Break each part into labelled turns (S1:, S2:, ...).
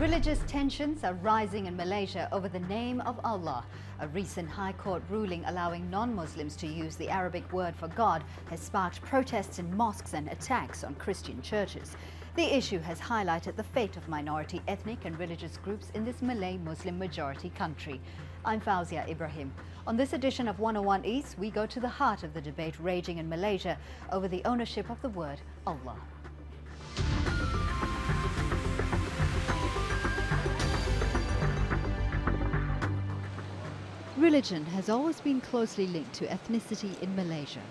S1: Religious tensions are rising in Malaysia over the name of Allah. A recent High Court ruling allowing non-Muslims to use the Arabic word for God has sparked protests in mosques and attacks on Christian churches. The issue has highlighted the fate of minority ethnic and religious groups in this Malay Muslim majority country. I'm Fauzia Ibrahim. On this edition of 101 East, we go to the heart of the debate raging in Malaysia over the ownership of the word Allah. Religion has always been closely linked to ethnicity in Malaysia.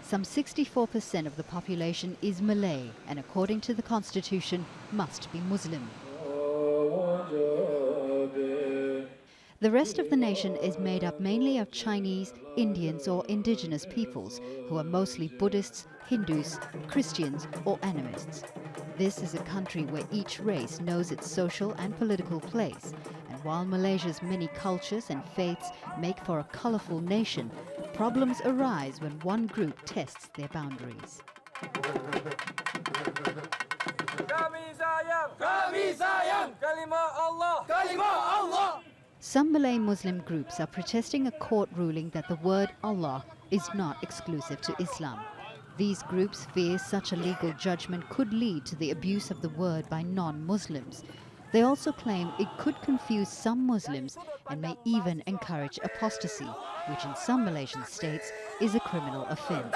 S1: Some 64% of the population is Malay and, according to the constitution, must be Muslim. The rest of the nation is made up mainly of Chinese, Indians or indigenous peoples who are mostly Buddhists, Hindus, Christians or animists. This is a country where each race knows its social and political place. And while Malaysia's many cultures and faiths make for a colourful nation, problems arise when one group tests their boundaries.
S2: Kami sayang kalimah Allah. Kalimah Allah.
S1: Some Malay Muslim groups are protesting a court ruling that the word Allah is not exclusive to Islam. These groups fear such a legal judgment could lead to the abuse of the word by non-Muslims. They also claim it could confuse some Muslims and may even encourage apostasy, which in some Malaysian states is a criminal offence.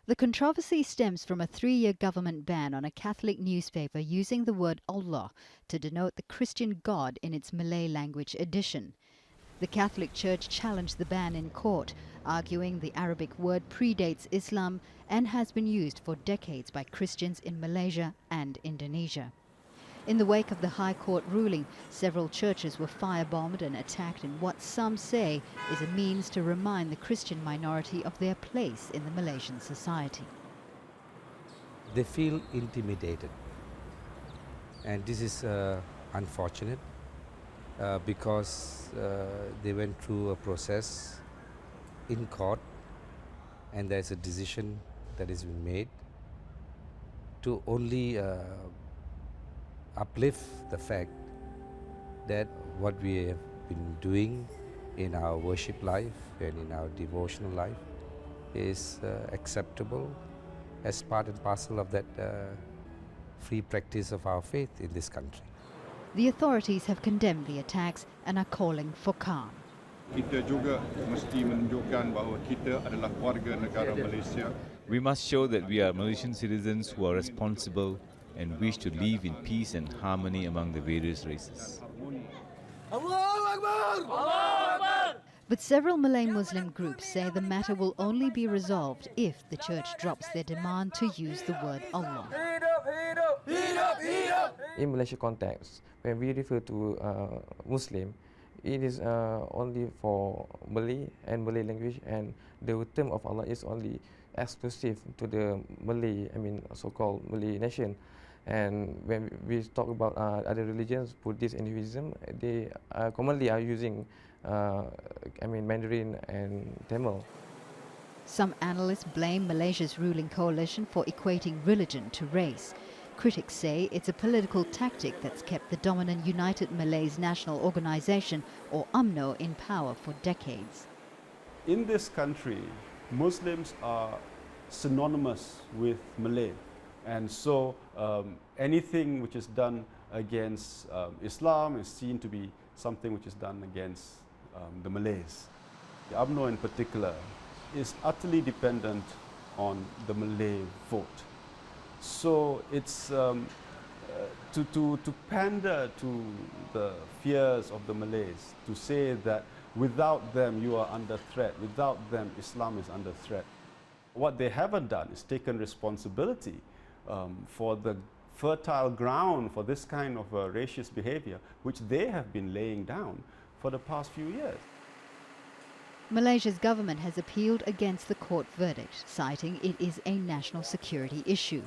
S1: The controversy stems from a 3-year government ban on a Catholic newspaper using the word Allah to denote the Christian God in its Malay language edition. The Catholic Church challenged the ban in court, arguing the Arabic word predates Islam and has been used for decades by Christians in Malaysia and Indonesia. In the wake of the High Court ruling, several churches were firebombed and attacked in what some say is a means to remind the Christian minority of their place in the Malaysian society.
S3: They feel intimidated, and this is unfortunate because they went through a process in court and there's a decision that has been made to only uplift the fact that what we have been doing in our worship life and in our devotional life is acceptable as part and parcel of that free practice of our faith in this country.
S1: The authorities have condemned the attacks and are calling for calm.
S4: Kita juga mesti menunjukkan bahawa kita adalah warga negara Malaysia.
S5: We must show that we are Malaysian citizens who are responsible and wish to live in peace and harmony among the various races.
S2: Allahu Akbar! Allahu Akbar!
S1: But several Malay Muslim groups say the matter will only be resolved if the church drops their demand to use the word Allah.
S6: In Malaysia context, when we refer to Muslim, it is only for Malay and Malay language, and the term of Allah is only exclusive to the Malay, so-called Malay nation. And when we talk about other religions, Buddhist and Hinduism, they commonly are using Mandarin and Tamil.
S1: Some analysts blame Malaysia's ruling coalition for equating religion to race. Critics say it's a political tactic that's kept the dominant United Malays National Organisation, or UMNO, in power for decades.
S4: In this country, Muslims are synonymous with Malay. And so anything which is done against Islam is seen to be something which is done against the Malays. The UMNO in particular is utterly dependent on the Malay vote. So it's to pander to the fears of the Malays, to say that without them you are under threat, without them Islam is under threat. What they haven't done is taken responsibility for the fertile ground for this kind of racist behavior, which they have been laying down for the past few years.
S1: Malaysia's government has appealed against the court verdict, citing it is a national security issue.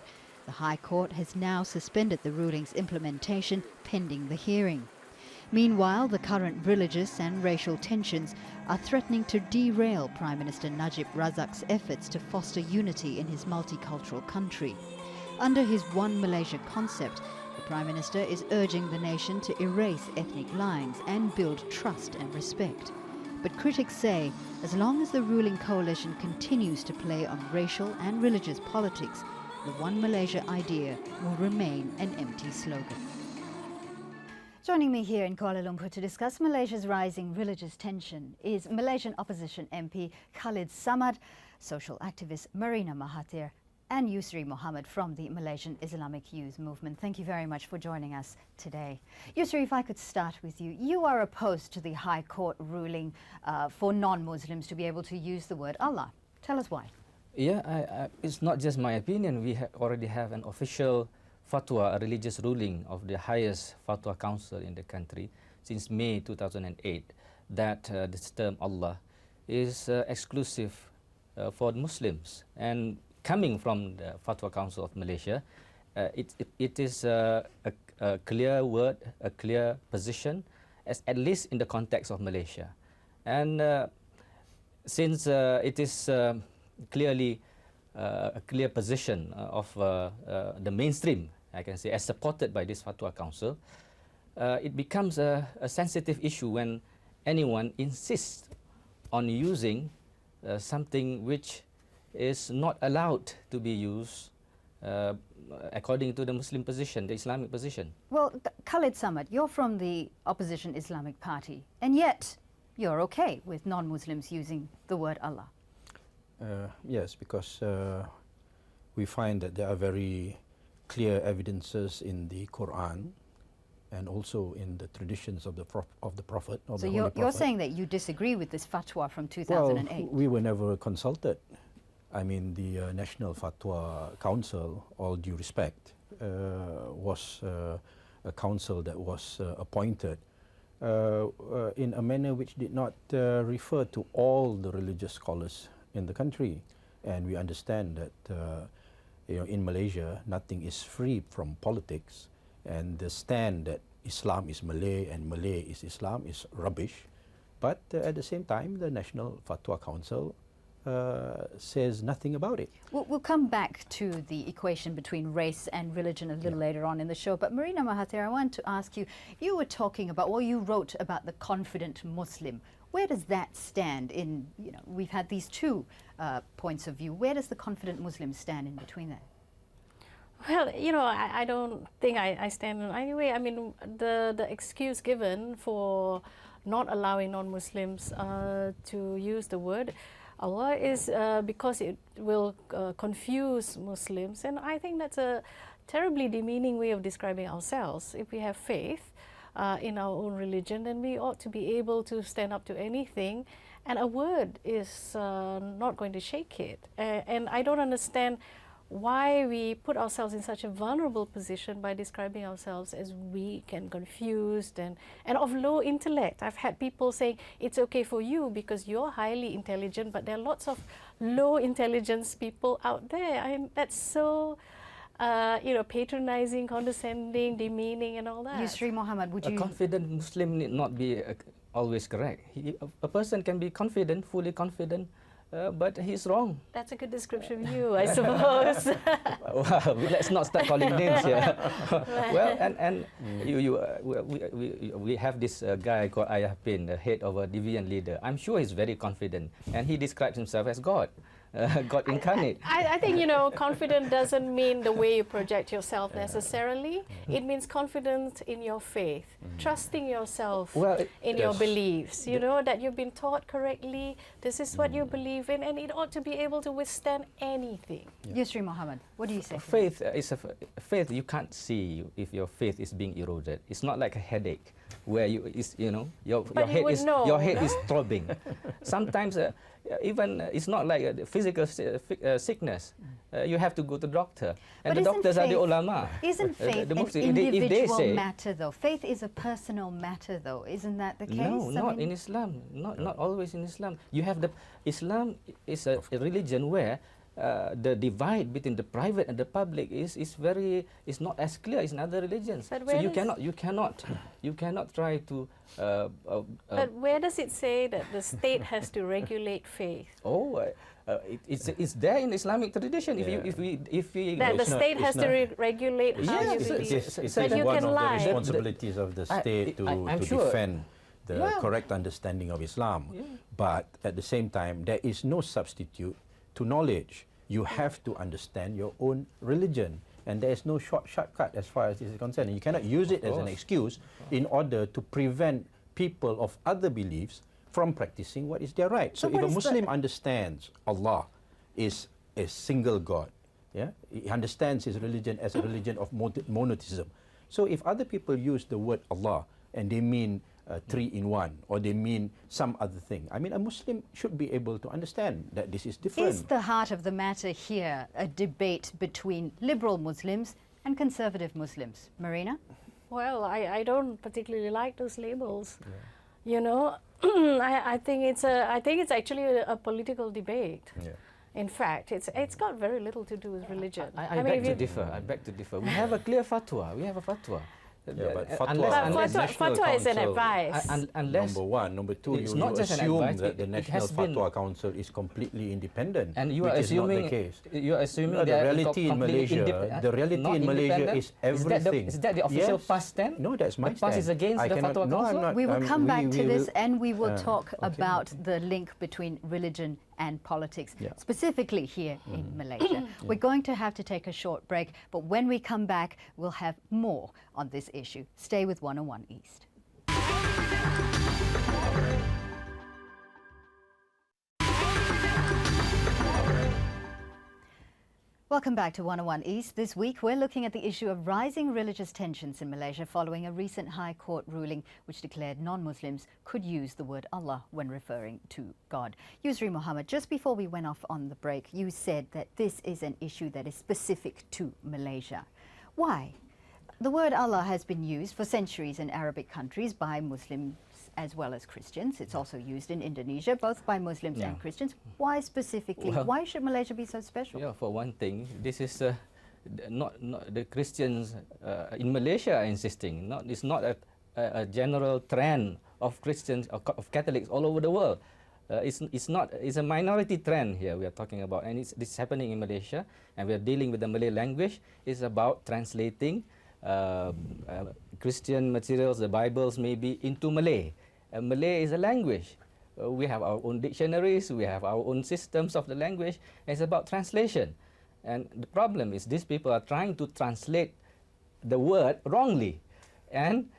S1: The High Court has now suspended the ruling's implementation pending the hearing. Meanwhile, the current religious and racial tensions are threatening to derail Prime Minister Najib Razak's efforts to foster unity in his multicultural country. Under his One Malaysia concept, The Prime Minister is urging the nation to erase ethnic lines and build trust and respect. But critics say as long as the ruling coalition continues to play on racial and religious politics, the One Malaysia idea will remain an empty slogan. Joining me here in Kuala Lumpur to discuss Malaysia's rising religious tension is Malaysian opposition MP Khalid Samad, social activist Marina Mahathir, and Yusri Mohammed from the Malaysian Islamic Youth Movement. Thank you very much for joining us today. Yusri, if I could start with you. You are opposed to the High Court ruling for non-Muslims to be able to use the word Allah. Tell us why.
S7: Yeah, it's not just my opinion. We already have an official fatwa, a religious ruling of the highest fatwa council in the country since May 2008 that this term Allah is exclusive for Muslims. And coming from the Fatwa Council of Malaysia, it is a clear word, a clear position, at least in the context of Malaysia. And since it is clearly a clear position of the mainstream, I can say, as supported by this Fatwa Council, it becomes a sensitive issue when anyone insists on using something which is not allowed to be used according to the Muslim position, the Islamic position.
S1: Well, Khalid Samad, you're from the opposition Islamic Party, and yet you're okay with non-Muslims using the word Allah.
S8: Yes, because we find that there are very clear evidences in the Quran and also in the traditions of the Prophet.
S1: So you're saying that you disagree with this fatwa from 2008?
S8: Well, we were never consulted. I mean, the National Fatwa Council, all due respect, was a council that was appointed in a manner which did not refer to all the religious scholars in the country. And we understand that in Malaysia, nothing is free from politics, and the stand that Islam is Malay and Malay is Islam is rubbish. But at the same time, the National Fatwa Council says nothing about it.
S1: We'll come back to the equation between race and religion a little later on in the show. But Marina Mahathir, I want to ask you, you were talking about, well, you wrote about the confident Muslim. Where does that stand in, we've had these two points of view. Where does the confident Muslim stand in between that?
S9: Well, I don't think I stand in any way. I mean, the excuse given for not allowing non-Muslims to use the word Allah is because it will confuse Muslims, and I think that's a terribly demeaning way of describing ourselves. If we have faith in our own religion, then we ought to be able to stand up to anything, and a word is not going to shake it. And I don't understand why we put ourselves in such a vulnerable position by describing ourselves as weak and confused and of low intellect. I've had people saying it's okay for you because you're highly intelligent, but there are lots of low intelligence people out there. I mean, that's so patronizing, condescending, demeaning and all that.
S1: Yusri Mohammed, would you...
S7: A confident Muslim need not be always correct. A person can be confident, fully confident, but he's wrong.
S9: That's a good description of you, I suppose.
S7: Well, let's not start calling names here. Well, and we have this guy called Ayah Pin, the head of a deviant leader. I'm sure he's very confident, and he describes himself as God. God incarnate.
S9: I think, confident doesn't mean the way you project yourself necessarily. It means confidence in your faith, trusting yourself in your beliefs, that you've been taught correctly, this is what you believe in, and it ought to be able to withstand anything.
S1: Yusri Mohammed, what do you say?
S7: Faith is faith you can't see if your faith is being eroded. It's not like a headache where your head is throbbing. Sometimes even it's not like a physical sickness. You have to go to the doctor, and the doctors are the ulama.
S1: Isn't faith an individual matter, though? Faith is a personal matter, though. Isn't that the case?
S7: No, not in Islam. Not always in Islam. You have Islam is a religion where the divide between the private and the public is not as clear as in other religions.
S9: But
S7: So you cannot try to.
S9: But where does it say that the state has to regulate faith?
S7: It's there in Islamic tradition. If we
S9: That the state has to regulate how you believe.
S8: It's
S9: But you
S8: one
S9: can
S8: of the
S9: lie.
S8: responsibilities of the state to
S7: sure.
S8: defend the correct understanding of Islam. But at the same time, there is no substitute to knowledge. You have to understand your own religion, and there is no shortcut as far as this is concerned. And you cannot use it as an excuse in order to prevent people of other beliefs from practicing what is their right. So if a Muslim understands Allah is a single God, he understands his religion as a religion of monotheism. So if other people use the word Allah and they mean three in one, or they mean some other thing, I mean, a Muslim should be able to understand that this is different.
S1: Is the heart of the matter here a debate between liberal Muslims and conservative Muslims? Marina?
S9: Well, I don't particularly like those labels. You know, I think it's actually a political debate. In fact, it's got very little to do with religion.
S7: I beg to differ. I beg to differ. We have a clear fatwa. We have a fatwa.
S8: But
S9: fatwa is an advice.
S8: Number one. Number two, you assume that the National Fatwa Council is completely independent,
S7: and you are
S8: which
S7: assuming,
S8: is not the case.
S7: You are assuming
S8: the reality in Malaysia. The reality in Malaysia is everything.
S7: Is that the official past stand?
S8: No, that's my stand.
S7: The past is against the Fatwa Council?
S1: We will come back to this, and we will talk about the link between religion and politics, specifically here in Malaysia. We're going to have to take a short break, but when we come back, we'll have more on this issue. Stay with 101 East. Welcome back to 101 East. This week, we're looking at the issue of rising religious tensions in Malaysia following a recent High Court ruling which declared non-Muslims could use the word Allah when referring to God. Yusri Muhammad, just before we went off on the break, you said that this is an issue that is specific to Malaysia. Why? The word Allah has been used for centuries in Arabic countries by Muslims as well as Christians. It's also used in Indonesia, both by Muslims and Christians. Why specifically?
S7: Well,
S1: why should Malaysia be so special?
S7: Yeah, for one thing, this is not the Christians in Malaysia are insisting. It's not a general trend of Christians or of Catholics all over the world. It's a minority trend here we are talking about, and it's happening in Malaysia, and we are dealing with the Malay language. It's about translating Christian materials, the Bibles maybe, into Malay. Malay is a language. We have our own dictionaries, we have our own systems of the language. It's about translation. And the problem is these people are trying to translate the word wrongly. And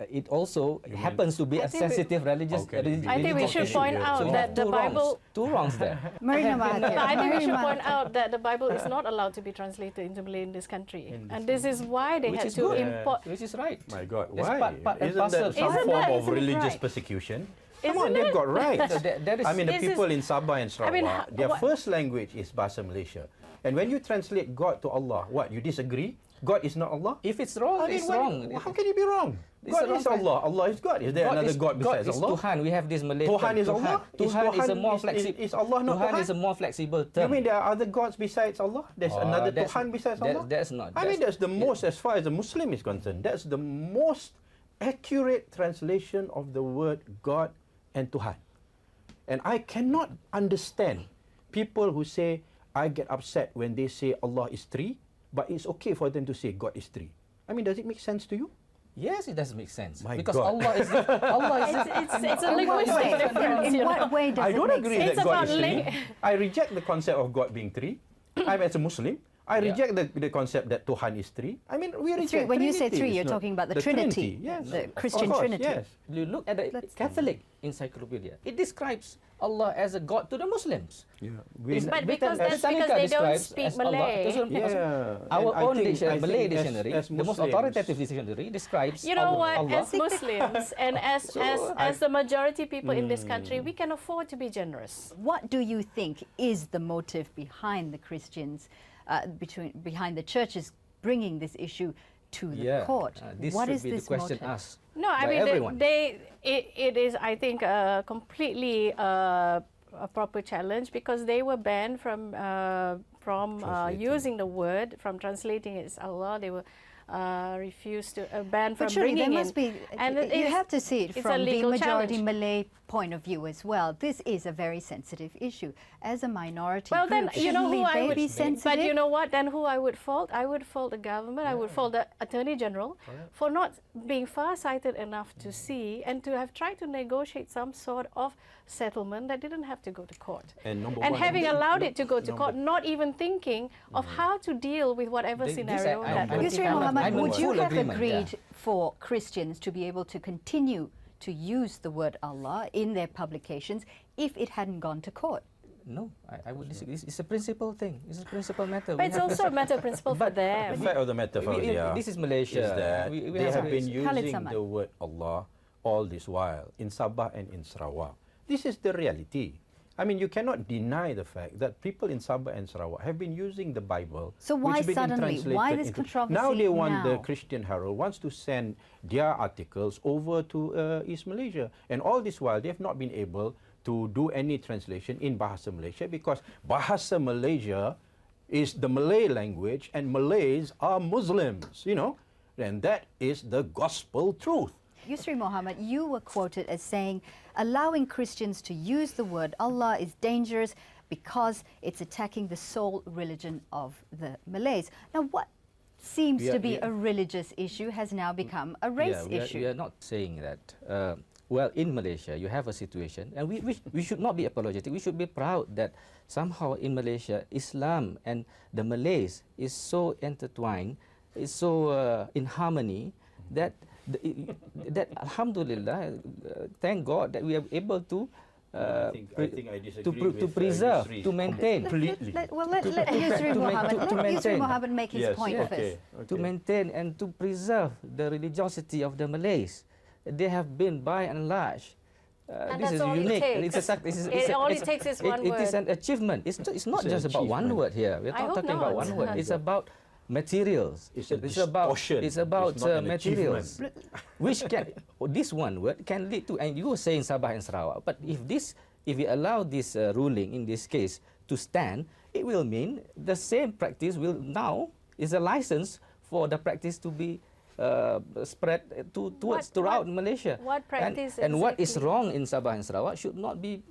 S7: it also happens to be a sensitive religious issue.
S9: I think we should point out that the Bible...
S7: Two wrongs there.
S1: Marina Mahathir.
S9: I think we should point out that the Bible is not allowed to be translated into Malay in this country. And this is why they had to import...
S7: Which is right.
S8: My God,
S7: That's
S8: why? Isn't that some form of religious persecution? Come on, they've got rights. I mean, the people in Sabah and Sarawak, their first language is Bahasa Malaysia. And when you translate God to Allah, what, you disagree? God is not Allah?
S7: If it's wrong, it's wrong.
S8: How can you be wrong? God is Allah. Allah is God. Is there another God besides Allah?
S7: Tuhan. We have this Malay
S8: Tuhan is Allah?
S7: Tuhan is a more flexible.
S8: Is Allah not
S7: Tuhan
S8: Tuhan?
S7: is a more flexible term.
S8: You mean there are other gods besides Allah? There's another Tuhan besides Allah?
S7: That's not.
S8: I mean, that's the most, as far as a Muslim is concerned, that's the most accurate translation of the word God and Tuhan. And I cannot understand people who say, I get upset when they say Allah is three, but it's okay for them to say God is three. I mean, does it make sense to you?
S7: Yes, it does make sense.
S8: My
S7: because
S8: God.
S7: Allah is
S9: it's a linguistic difference.
S1: In what way does
S8: I
S1: it
S8: don't
S1: make
S8: agree
S1: sense?
S8: that God is three. I reject the concept of God being three. I'm as a Muslim. I reject the concept that Tuhan is three. I mean, we reject
S1: When you say
S8: Trinity.
S1: three,
S8: It's
S1: you're
S8: not
S1: talking about the Trinity,
S8: yes.
S1: the Christian
S8: Of course,
S1: Trinity.
S8: Yes.
S7: You look at the Catholic encyclopedia. It describes Allah as a God to the Muslims.
S8: Yeah.
S9: But because they don't speak Malay.
S7: Our own Malay dictionary, the most authoritative dictionary, describes
S9: You know what?
S7: Allah.
S9: As Muslims and as the majority people in this country, we can afford to be generous.
S1: What do you think is the motive behind the Christians, behind the churches bringing this issue to the court?
S7: What
S1: is
S7: should be
S1: this
S7: the question
S1: motive?
S7: asked.
S9: No, I mean, it is, I think, completely a proper challenge, because they were banned from using the word, from translating it as Allah. They were refused to banned from
S1: But surely
S9: bringing
S1: there must
S9: in.
S1: be,
S9: And
S1: you have to see it
S9: it's a
S1: from the
S9: legal
S1: majority
S9: challenge.
S1: Malay point of view as well. This is a very sensitive issue. As a minority
S9: Well,
S1: group,
S9: then, you know who I
S1: shouldn't
S9: would,
S1: they be sensitive?
S9: but you know what, then who I would fault? I would fault the government, I would fault the Attorney General for not being far-sighted enough to see and to have tried to negotiate some sort of settlement that didn't have to go to court.
S8: And
S9: having allowed it to go to court, not even thinking of how to deal with whatever scenario that
S1: Yusri
S7: I'm
S1: Mohammed,
S7: in
S1: would you
S7: full
S1: have
S7: agreement,
S1: agreed
S7: yeah.
S1: for Christians to be able to continue to use the word Allah in their publications if it hadn't gone to court?
S7: No, I would disagree. It's a principle thing. It's a principle matter.
S9: But it's also a matter of principle for
S8: The
S9: them.
S8: fact of the matter, Fawzia,
S7: This is Malaysia.
S8: is that
S7: We
S8: they have
S7: to-
S8: been
S1: Khalid
S8: using
S1: Samad.
S8: the word Allah all this while in Sabah and in Sarawak. This is the reality. I mean, you cannot deny the fact that people in Sabah and Sarawak have been using the Bible.
S1: So why
S8: which been
S1: suddenly?
S8: translated
S1: Why this
S8: into-
S1: controversy
S8: Now they want, the
S1: now?
S8: Christian Herald wants to send their articles over to East Malaysia. And all this while, they have not been able to do any translation in Bahasa Malaysia, because Bahasa Malaysia is the Malay language and Malays are Muslims, you know. And that is the gospel truth.
S1: Yusri Mohammed, you were quoted as saying, allowing Christians to use the word Allah is dangerous because it's attacking the sole religion of the Malays. Now, what seems to be a religious issue has now become a race issue.
S7: We are not saying that. Well, in Malaysia, you have a situation, and we should not be apologetic. We should be proud that somehow in Malaysia, Islam and the Malays is so intertwined, is so in harmony that Alhamdulillah, thank God that we are able to to preserve, to maintain.
S1: Let Yusri Mohammed make his point first.
S7: To maintain and to preserve the religiosity of the Malays. They have been, by and large,
S9: And
S7: this
S9: that's
S7: is
S9: all it
S7: unique.
S9: takes. All it takes is one word.
S7: It is an achievement. It's not just about one word here. We're
S9: I
S7: not
S9: hope
S7: talking about
S9: not.
S7: one word. It's about materials.
S8: It's a
S7: about
S8: distortion.
S7: it's about
S8: It's not an
S7: materials, which can this one word can lead to. And you were saying Sabah and Sarawak, but if we allow this ruling in this case to stand, it will mean the same practice will now is a license for the practice to be spread throughout Malaysia.
S9: What practice
S7: and what is
S9: exactly?
S7: wrong in Sabah and Sarawak should not be.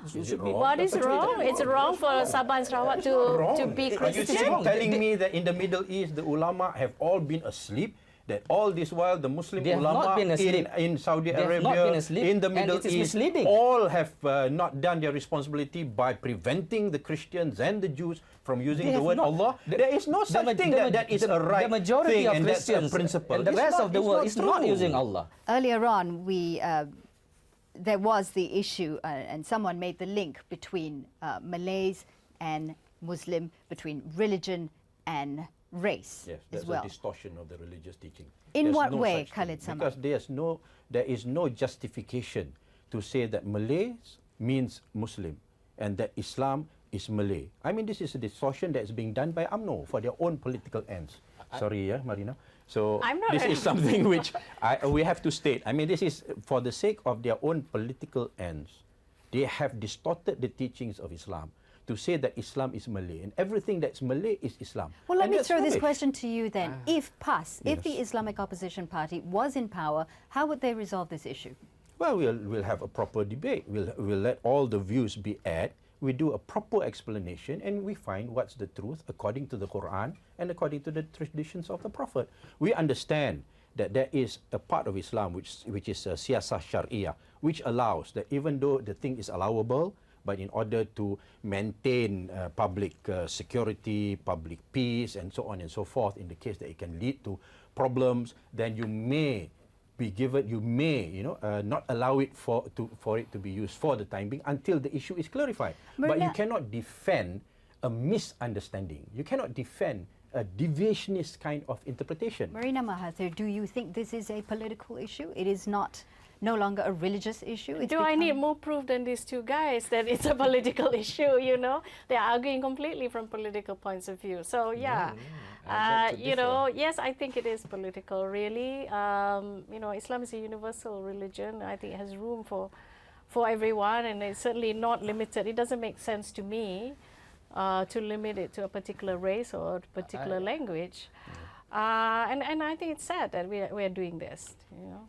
S7: Should be
S9: What is wrong? It's wrong for Sabah and Sarawak to be
S8: Are you
S9: Christian.
S8: telling me that in the Middle East, the ulama have all been asleep? That all this while the Muslim
S7: They have
S8: ulama
S7: not been asleep.
S8: in Saudi
S7: They have not
S8: Arabia,
S7: been asleep,
S8: in the
S7: and
S8: Middle
S7: it is
S8: East,
S7: misleading.
S8: all have not done their responsibility by preventing the Christians and the Jews from using
S7: They
S8: the
S7: have
S8: word
S7: not.
S8: Allah. There is no such thing that is a right
S7: The majority
S8: thing
S7: of
S8: and that's a
S7: Christians
S8: principle.
S7: and the
S8: It's
S7: rest
S8: not-
S7: of the
S8: it's
S7: world is not
S8: true.
S7: using Allah.
S1: Earlier on, there was the issue, and someone made the link between Malays and Muslim, between religion and race
S8: Yes,
S1: as
S8: there's
S1: well.
S8: a distortion of the religious teaching.
S1: In
S8: There's
S1: what
S8: no
S1: way,
S8: such thing,
S1: Khalid Samad?
S8: Because there is no justification to say that Malays means Muslim and that Islam is Malay. I mean, this is a distortion that is being done by UMNO for their own political ends. Sorry, Marina. So
S9: I'm not-
S8: this is something which we have to state. I mean, this is for the sake of their own political ends. They have distorted the teachings of Islam to say that Islam is Malay and everything that's Malay is Islam.
S1: Well, let
S8: And
S1: me
S8: that's
S1: throw this
S8: rubbish.
S1: question to you then. If PAS, if the
S8: Yes.
S1: Islamic Opposition Party was in power, how would they resolve this issue?
S8: Well, we'll have a proper debate. We'll let all the views be aired. We do a proper explanation and we find what's the truth according to the Quran and according to the traditions of the Prophet. We understand that there is a part of Islam which is siyasah syariah, which allows that even though the thing is allowable, but in order to maintain public security, public peace, and so on and so forth, in the case that it can lead to problems, then you may be given, not allow it for it to be used for the time being until the issue is clarified. But you
S1: Marina-
S8: cannot defend a misunderstanding. You cannot defend a deviationist kind of interpretation.
S1: Marina Mahathir, do you think this is a political issue? It is no longer a religious issue? It's
S9: Do I need
S1: become-
S9: more proof than these two guys that it's a political issue, you know? They're arguing completely from political points of view. So, yeah. Yes, I think it is political, really. Islam is a universal religion. I think it has room for for everyone, and it's certainly not limited. It doesn't make sense to me to limit it to a particular race or a particular language. And I think it's sad that we are doing this.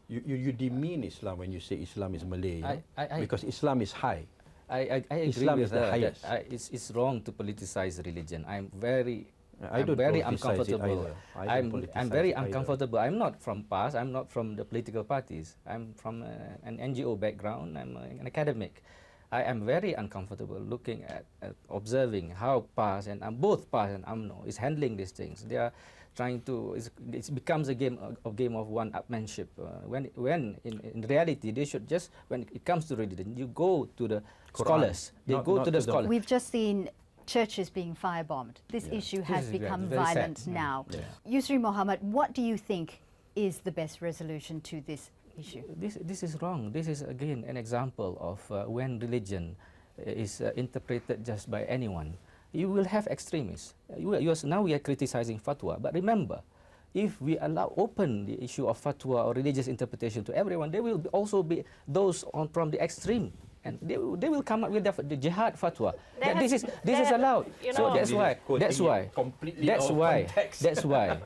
S8: You demean Islam when you say Islam is Malay,
S7: I
S8: because Islam is high.
S7: I agree
S8: Islam
S7: with
S8: is the
S7: her
S8: highest.
S7: that it's wrong to politicize religion. I'm very
S8: don't
S7: very
S8: politicize it
S7: uncomfortable.
S8: either. I don't
S7: I'm
S8: politicize
S7: very
S8: it either.
S7: uncomfortable. I'm not from PAS. I'm not from the political parties. I'm from an NGO background. I'm an academic. I am very uncomfortable looking at observing how PAS and both PAS and UMNO is handling these things. They are trying to. It becomes a game of one-upmanship. When in reality they should just, when it comes to religion, you go to the scholars. They go to the scholars.
S1: We've just seen churches being firebombed. This issue has become violent now. Yusri Mohammed, what do you think is the best resolution to this issue?
S7: This is wrong. This is again an example of when religion is interpreted just by anyone. You will have extremists. Now we are criticizing fatwa, but remember, if we open the issue of fatwa or religious interpretation to everyone, there will also be those from the extreme. And they will come up with the jihad fatwa. This is allowed. So that's why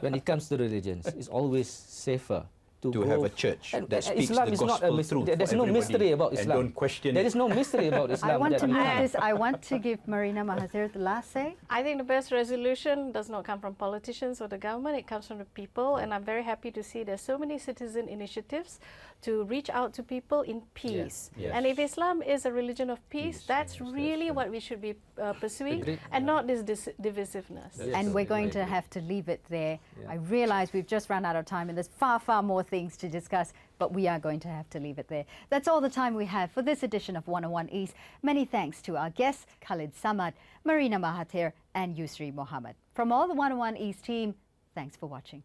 S7: when it comes to religions, it's always safer to
S8: have a church that speaks
S7: Islam
S8: the
S7: is not
S8: gospel truth.
S7: There's no mystery about Islam.
S8: And don't question
S7: there is no mystery about Islam.
S1: I want to give Marina Mahathir the last say.
S9: I think the best resolution does not come from politicians or the government. It comes from the people, and I'm very happy to see there's so many citizen initiatives to reach out to people in peace.
S8: Yes.
S9: And if Islam is a religion of peace, that's really what we should be pursuing, and not this divisiveness.
S1: And we're going to have to leave it there. I realize we've just run out of time and there's far, far more things to discuss, but we are going to have to leave it there. That's all the time we have for this edition of 101 East. Many thanks to our guests, Khalid Samad, Marina Mahathir and Yusri Mohammed. From all the 101 East team, thanks for watching.